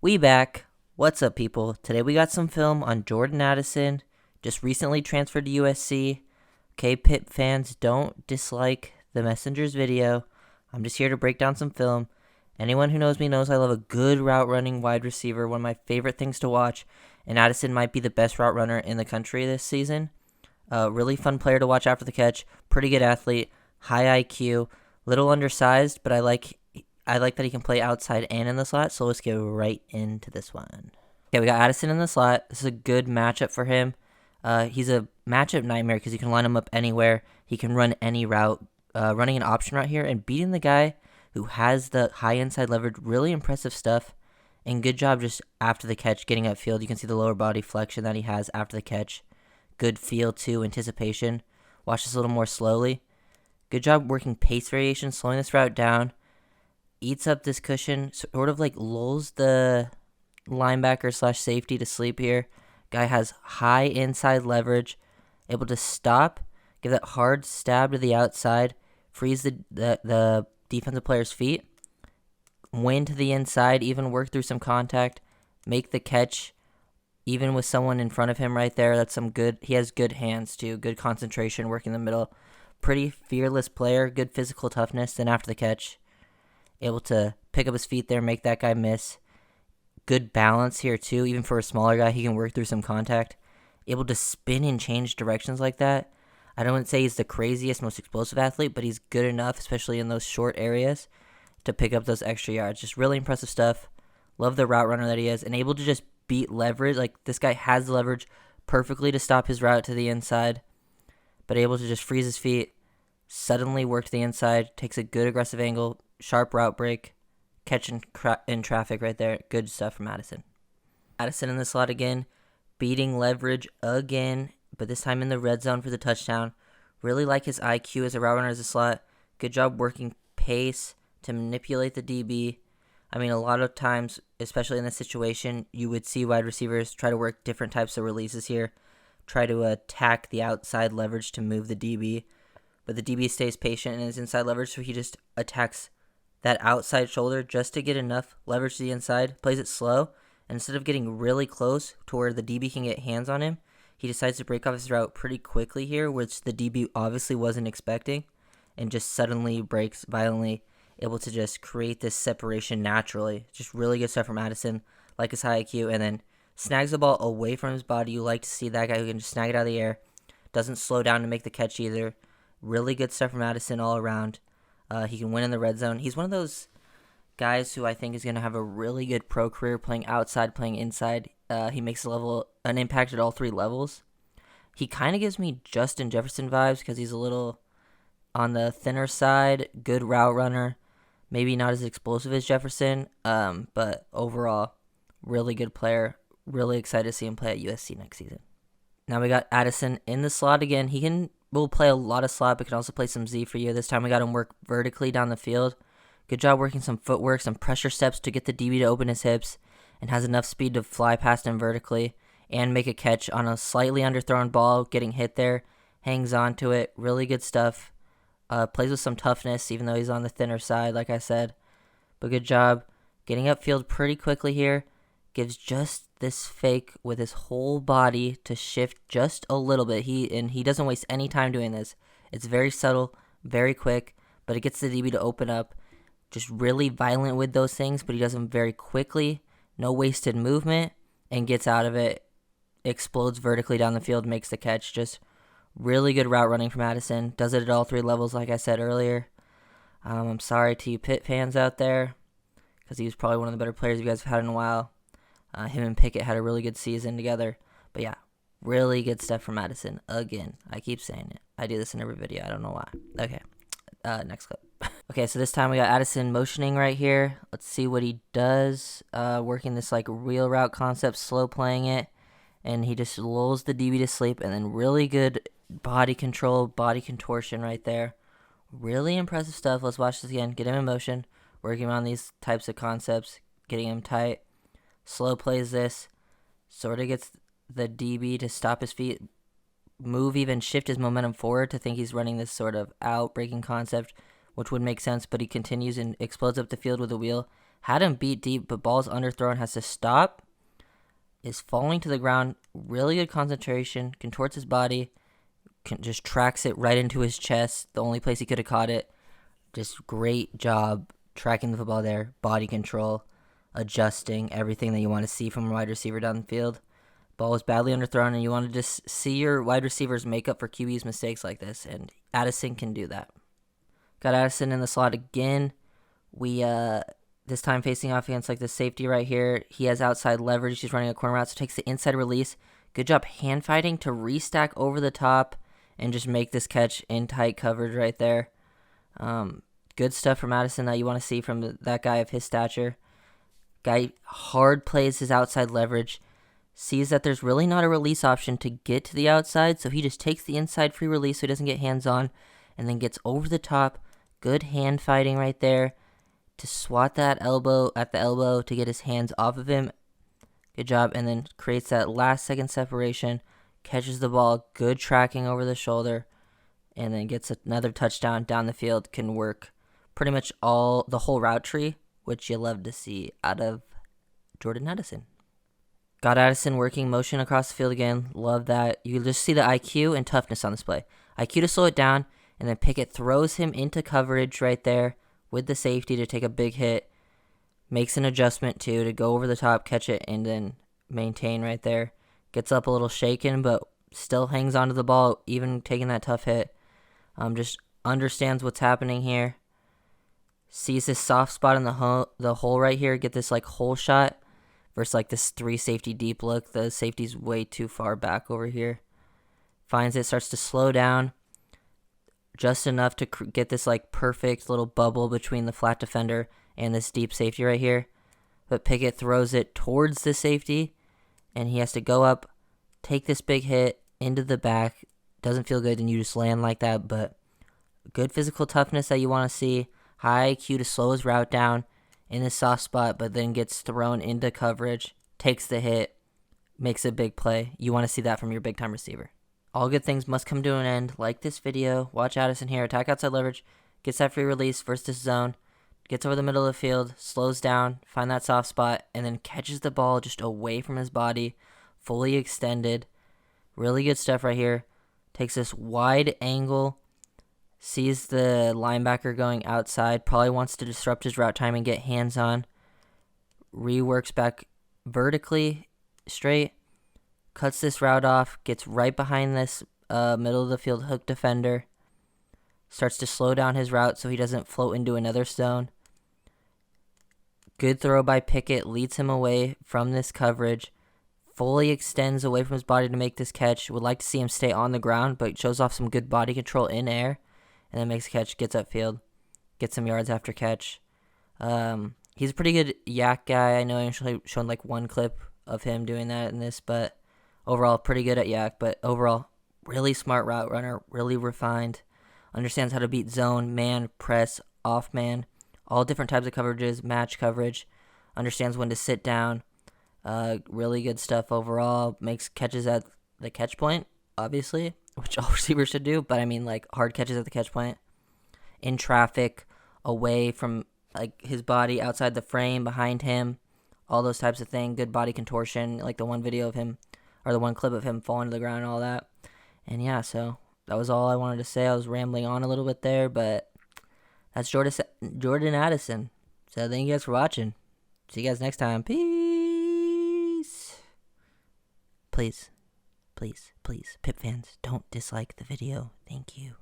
We back. What's up, people? Today we got some film on Jordan Addison, just recently transferred to USC. Okay, Pitt fans, don't dislike the Messenger's video. I'm just here to break down some film. Anyone who knows me knows I love a good route running wide receiver, one of my favorite things to watch, and Addison might be the best route runner in the country this season. Really fun player to watch after the catch, pretty good athlete, high IQ, little undersized, but I like that he can play outside and in the slot, so let's get right into this one. Okay, we got Addison in the slot. This is a good matchup for him. He's a matchup nightmare because you can line him up anywhere. He can run any route. Running an option route here and beating the guy who has the high inside leverage, really impressive stuff. And good job just after the catch, getting upfield. You can see the lower body flexion that he has after the catch. Good feel too, anticipation. Watch this a little more slowly. Good job working pace variation, slowing this route down. Eats up this cushion, sort of like lulls the linebacker / safety to sleep here. Guy has high inside leverage, able to stop, give that hard stab to the outside, freeze the defensive player's feet, win to the inside, even work through some contact, make the catch, even with someone in front of him right there. That's some good. He has good hands too, good concentration, working the middle. Pretty fearless player, good physical toughness. Then after the catch, able to pick up his feet there, make that guy miss. Good balance here too, even for a smaller guy, he can work through some contact. Able to spin and change directions like that. I don't say he's the craziest, most explosive athlete, but he's good enough, especially in those short areas, to pick up those extra yards. Just really impressive stuff. Love the route runner that he is, and able to just beat leverage. Like, this guy has the leverage perfectly to stop his route to the inside, but able to just freeze his feet, suddenly work to the inside, takes a good aggressive angle, sharp route break, catch in traffic right there. Good stuff from Addison. Addison in the slot again, beating leverage again, but this time in the red zone for the touchdown. Really like his IQ as a route runner as a slot. Good job working pace to manipulate the DB. I mean, a lot of times, especially in this situation, you would see wide receivers try to work different types of releases here, try to attack the outside leverage to move the DB, but the DB stays patient in his inside leverage, so he just attacks that outside shoulder just to get enough leverage to the inside, plays it slow, and instead of getting really close to where the DB can get hands on him, he decides to break off his route pretty quickly here, which the DB obviously wasn't expecting, and just suddenly breaks violently, able to just create this separation naturally. Just really good stuff from Addison, like his high IQ, and then snags the ball away from his body. You like to see that guy who can just snag it out of the air, doesn't slow down to make the catch either. Really good stuff from Addison all around. He can win in the red zone. He's one of those guys who I think is going to have a really good pro career playing outside, playing inside. He makes an impact at all three levels. He kind of gives me Justin Jefferson vibes because he's a little on the thinner side, good route runner. Maybe not as explosive as Jefferson, but overall, really good player. Really excited to see him play at USC next season. Now we got Addison in the slot again. Will play a lot of slot, but can also play some Z for you. This time we got him work vertically down the field. Good job working some footwork, some pressure steps to get the DB to open his hips, and has enough speed to fly past him vertically and make a catch on a slightly underthrown ball, getting hit there, hangs on to it. Really good stuff. Plays with some toughness, even though he's on the thinner side, like I said. But good job getting upfield pretty quickly here. Gives just this fake with his whole body to shift just a little bit. He doesn't waste any time doing this. It's very subtle, very quick, but it gets the DB to open up. Just really violent with those things, but he does them very quickly. No wasted movement, and gets out of it. Explodes vertically down the field, makes the catch. Just really good route running from Addison. Does it at all three levels, like I said earlier. I'm sorry to you Pitt fans out there, because he was probably one of the better players you guys have had in a while. Him and Pickett had a really good season together. But yeah, really good stuff from Addison. Again, I keep saying it. I do this in every video. I don't know why. Okay, next clip. Okay, so this time we got Addison motioning right here. Let's see what he does. Working this like real route concept, slow playing it. And he just lulls the DB to sleep. And then really good body control, body contortion right there. Really impressive stuff. Let's watch this again. Get him in motion. Working on these types of concepts. Getting him tight. Slow plays this, sort of gets the DB to stop his feet, move, even shift his momentum forward to think he's running this sort of out breaking concept, which would make sense, but he continues and explodes up the field with a wheel, Had him beat deep, but ball's underthrown, has to stop, is falling to the ground, really good concentration, contorts his body, just tracks it right into his chest, the only place he could have caught it. Just great job tracking the football there, body control, adjusting, everything that you want to see from a wide receiver down the field. Ball was badly underthrown, and you want to just see your wide receivers make up for QB's mistakes like this, and Addison can do that. Got Addison in the slot again. We, this time facing off against like the safety right here. He has outside leverage. He's running a corner route, so takes the inside release. Good job hand fighting to restack over the top and just make this catch in tight coverage right there. Good stuff from Addison that you want to see from that guy of his stature. Guy hard plays his outside leverage. Sees that there's really not a release option to get to the outside, so he just takes the inside free release so he doesn't get hands on, and then gets over the top. Good hand fighting right there to swat that elbow at the elbow to get his hands off of him. Good job, and then creates that last second separation, catches the ball, good tracking over the shoulder, and then gets another touchdown down the field. Can work pretty much the whole route tree, which you love to see out of Jordan Addison. Got Addison working motion across the field again. Love that. You just see the IQ and toughness on display. IQ to slow it down, and then Pickett throws him into coverage right there with the safety to take a big hit. Makes an adjustment too to go over the top, catch it, and then maintain right there. Gets up a little shaken, but still hangs onto the ball, even taking that tough hit. Just understands what's happening here. Sees this soft spot in the hole right here. Get this like hole shot. Versus like this 3 safety deep look. The safety's way too far back over here. Finds it, starts to slow down. Just enough to get this like perfect little bubble between the flat defender and this deep safety right here. But Pickett throws it towards the safety. And he has to go up, take this big hit into the back. Doesn't feel good and you just land like that. But good physical toughness that you want to see. High IQ to slow his route down in the soft spot, but then gets thrown into coverage, takes the hit, makes a big play. You want to see that from your big-time receiver. All good things must come to an end. Like this video. Watch Addison here. Attack outside leverage. Gets that free release versus zone. Gets over the middle of the field. Slows down. Find that soft spot. And then catches the ball just away from his body. Fully extended. Really good stuff right here. Takes this wide angle. Sees the linebacker going outside, probably wants to disrupt his route time and get hands on. Reworks back vertically, straight. Cuts this route off, gets right behind this middle of the field hook defender. Starts to slow down his route so he doesn't float into another zone. Good throw by Pickett, leads him away from this coverage. Fully extends away from his body to make this catch. Would like to see him stay on the ground, but shows off some good body control in air. And then makes a catch, gets upfield, gets some yards after catch. He's a pretty good yak guy. I know I actually shown like one clip of him doing that in this, but overall pretty good at yak. But overall, really smart route runner, really refined. Understands how to beat zone, man, press, off man, all different types of coverages, match coverage. Understands when to sit down. Really good stuff overall. Makes catches at the catch point, obviously, which all receivers should do, but I mean like hard catches at the catch point, in traffic, away from like his body, outside the frame, behind him, all those types of things. Good body contortion, like the one video of him, or the one clip of him falling to the ground and all that. And yeah, so that was all I wanted to say. I was rambling on a little bit there, but that's Jordan Addison. So thank you guys for watching. See you guys next time. Peace. Please, Pip fans, don't dislike the video. Thank you.